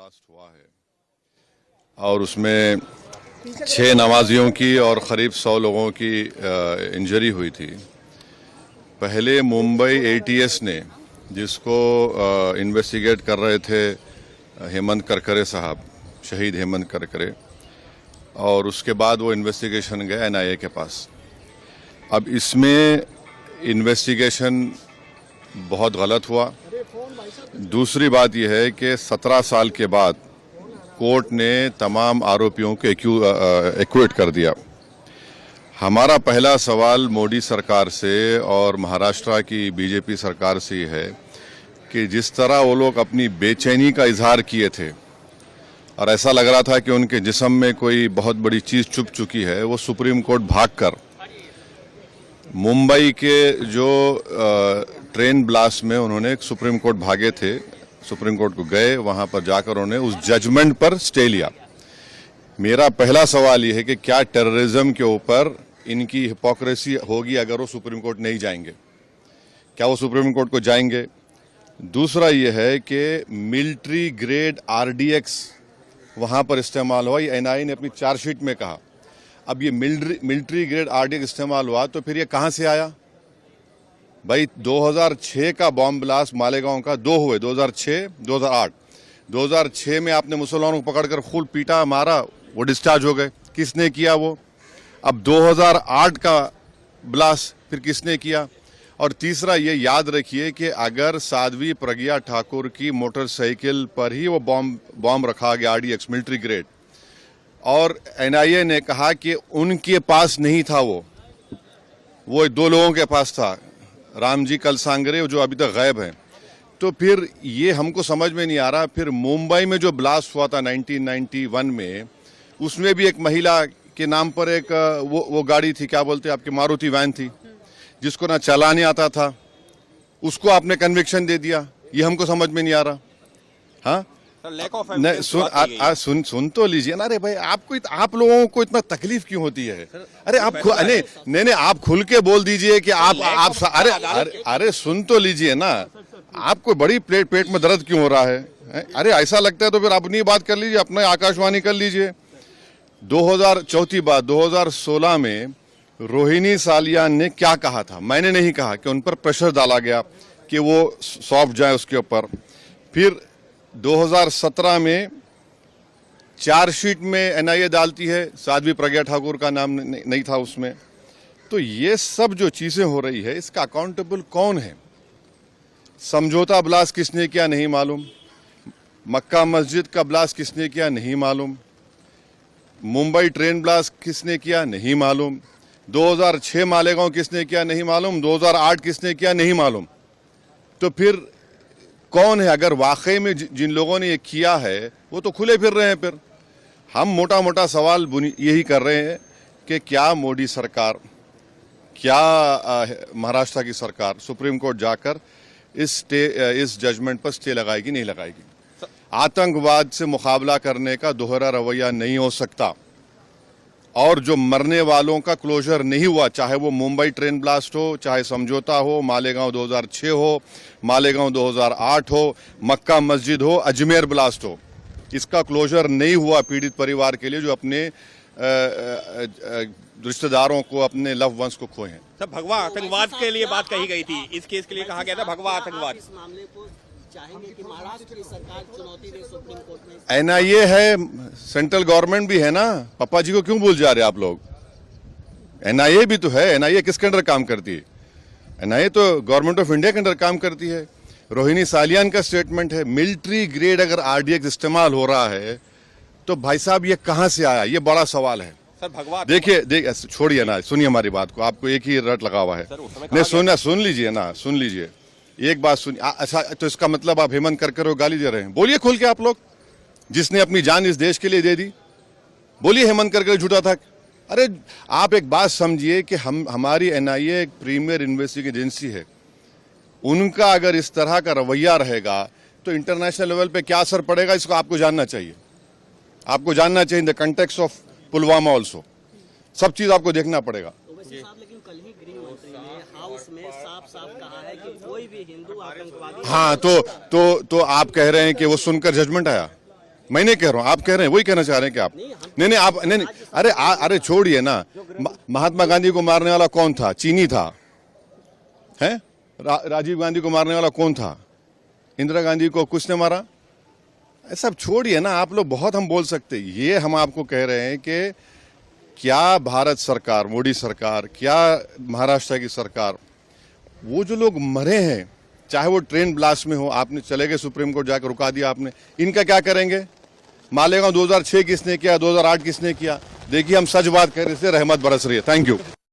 Blast हुआ है और उसमें 6 नमाजियों की और करीब 100 लोगों की इंजरी हुई थी। पहले मुंबई एटीएस ने, जिसको इन्वेस्टिगेट कर रहे थे हेमंत करकरे साहब, शहीद हेमंत करकरे, और उसके बाद वो इन्वेस्टिगेशन गया एनआईए के पास। अब इसमें इन्वेस्टिगेशन बहुत गलत हुआ। दूसरी बात यह है कि 17 साल के बाद कोर्ट ने तमाम आरोपियों को एक्विट कर दिया। हमारा पहला सवाल मोदी सरकार से और महाराष्ट्र की बीजेपी सरकार से ही है कि जिस तरह वो लोग अपनी बेचैनी का इजहार किए थे और ऐसा लग रहा था कि उनके जिस्म में कोई बहुत बड़ी चीज़ छुप चुकी है, वो सुप्रीम कोर्ट भागकर मुंबई के जो ट्रेन ब्लास्ट में उन्होंने सुप्रीम कोर्ट भागे थे, सुप्रीम कोर्ट को गए, वहां पर जाकर उन्होंने उस जजमेंट पर स्टे लिया। मेरा पहला सवाल यह है कि क्या टेररिज्म के ऊपर इनकी हिपोक्रेसी होगी अगर वो सुप्रीम कोर्ट नहीं जाएंगे? क्या वो सुप्रीम कोर्ट को जाएंगे? दूसरा यह है कि मिलिट्री ग्रेड आरडीएक्स वहां पर इस्तेमाल हुआ, ये एनआईए ने अपनी चार्जशीट में कहा। अब ये मिलिट्री ग्रेड आरडीएक्स इस्तेमाल हुआ तो फिर ये कहां से आया? भाई 2006 का बॉम्ब ब्लास्ट मालेगांव का 2 हुए, 2006, 2008। 2006 में आपने मुसलमानों को पकड़कर खूब पीटा, मारा, वो डिस्चार्ज हो गए। किसने किया वो? अब 2008 का ब्लास्ट फिर किसने किया? और तीसरा ये याद रखिए कि अगर साध्वी प्रज्ञा ठाकुर की मोटरसाइकिल पर ही वो बॉम्ब रखा गया आरडीएक्स मिलिट्री ग्रेड, और एनआईए ने कहा कि उनके पास नहीं था, वो 2 लोगों के पास था, रामजी कलसांगरे, जो अभी तक गायब हैं, तो फिर ये हमको समझ में नहीं आ रहा। फिर मुंबई में जो ब्लास्ट हुआ था 1991 में, उसमें भी एक महिला के नाम पर एक वो गाड़ी थी, क्या बोलते हैं आपकी, मारुति वैन थी, जिसको ना चलाने आता था, उसको आपने कन्विक्शन दे दिया। ये हमको समझ में नहीं आ रहा। हाँ, सुन तो लीजिए ना। अरे भाई, आप लोगों को इतना तकलीफ क्यों होती है? अरे आप नहीं, आप खुल के बोल दीजिए कि आप अरे सुन तो लीजिए ना। आपको बड़ी पेट में दर्द क्यों हो रहा है? अरे ऐसा लगता है तो फिर अपनी बात कर लीजिए, अपने आकाशवाणी कर लीजिए। 2016 में रोहिणी सालियान ने क्या कहा था? मैंने नहीं कहा कि उन पर प्रेशर डाला गया कि वो सॉफ्ट जाए उसके ऊपर। फिर 2017 में चार्जशीट में एनआईए डालती है, साध्वी प्रज्ञा ठाकुर का नाम नहीं था उसमें। तो ये सब जो चीजें हो रही है, इसका अकाउंटेबल कौन है? समझौता ब्लास्ट किसने किया नहीं मालूम, मक्का मस्जिद का ब्लास्ट किसने किया नहीं मालूम, मुंबई ट्रेन ब्लास्ट किसने किया नहीं मालूम, 2006 मालेगांव किसने किया नहीं मालूम, 2008 किसने किया नहीं मालूम। तो फिर कौन है? अगर वाकई में जिन लोगों ने ये किया है वो तो खुले फिर रहे हैं। फिर हम मोटा मोटा सवाल यही कर रहे हैं कि क्या मोदी सरकार, क्या महाराष्ट्र की सरकार सुप्रीम कोर्ट जाकर इस जजमेंट पर स्टे लगाएगी, नहीं लगाएगी? आतंकवाद से मुकाबला करने का दोहरा रवैया नहीं हो सकता, और जो मरने वालों का क्लोजर नहीं हुआ, चाहे वो मुंबई ट्रेन ब्लास्ट हो, चाहे समझौता हो, मालेगांव 2006 हो, मालेगांव 2008 हो, मक्का मस्जिद हो, अजमेर ब्लास्ट हो, इसका क्लोजर नहीं हुआ पीड़ित परिवार के लिए जो अपने रिश्तेदारों को, अपने लव वंस को खोए हैं। सर, भगवा आतंकवाद के लिए बात कही गई थी, इस केस के लिए कहा गया था भगवा आतंकवाद। इस मामले को चाहेंगे कि महाराष्ट्र की सरकार चुनौती दे सुप्रीम कोर्ट में? एनआईए है, सेंट्रल गवर्नमेंट भी है ना। पापा जी को क्यों भूल जा रहे आप लोग? एनआईए भी तो है। एनआईए किसके अंडर काम करती है? एनआईए तो गवर्नमेंट ऑफ इंडिया के अंडर काम करती है। रोहिणी सालियान का स्टेटमेंट है, मिलिट्री ग्रेड अगर आरडीएक्स इस्तेमाल हो रहा है तो भाई साहब ये कहां से आया? ये बड़ा सवाल है। सर, भगवा देखिए छोड़िए ना, सुनिए हमारी बात को। आपको एक ही रट लगा हुआ है। नहीं, सुन लीजिए ना, सुन लीजिए एक बात सुनिए। अच्छा, तो इसका मतलब आप हेमंत करकरे को गाली दे रहे हैं? बोलिए खुल के आप लोग, जिसने अपनी जान इस देश के लिए दे दी, बोलिए हेमंत करकरे झूठा था। अरे आप एक बात समझिए कि हमारी एनआईए एक प्रीमियर इन्वेस्टिगेटिव एजेंसी है। उनका अगर इस तरह का रवैया रहेगा तो इंटरनेशनल लेवल पे क्या असर पड़ेगा, इसको आपको जानना चाहिए। आपको जानना चाहिए in the context of Pulwama also. सब चीज आपको देखना पड़ेगा। लेकिन कल ही गृह मंत्री ने हाउस में साफ कहा है कि कोई भी हिंदू आतंकवादी। हाँ, तो आप कह रहे हैं कि वो सुनकर जजमेंट आया? मैं नहीं कह रहा हूं, आप कह रहे हैं, वही कहना चाह रहे हैं कि आप नहीं आप नहीं अरे छोड़िए ना। महात्मा गांधी को मारने वाला कौन था? चीनी था। है राजीव गांधी को मारने वाला कौन था? इंदिरा गांधी को किसने मारा? सब छोड़िए ना, आप लोग बहुत हम बोल सकते। ये हम आपको कह रहे हैं कि क्या भारत सरकार, मोदी सरकार, क्या महाराष्ट्र की सरकार, वो जो लोग मरे हैं, चाहे वो ट्रेन ब्लास्ट में हो, आपने चले गए सुप्रीम कोर्ट जाकर रुका दिया आपने, इनका क्या करेंगे? मालेगांव 2006 किसने किया, 2008 किसने किया? देखिए हम सच बात कर रहे थे, रहमत बरस रही है। Thank you.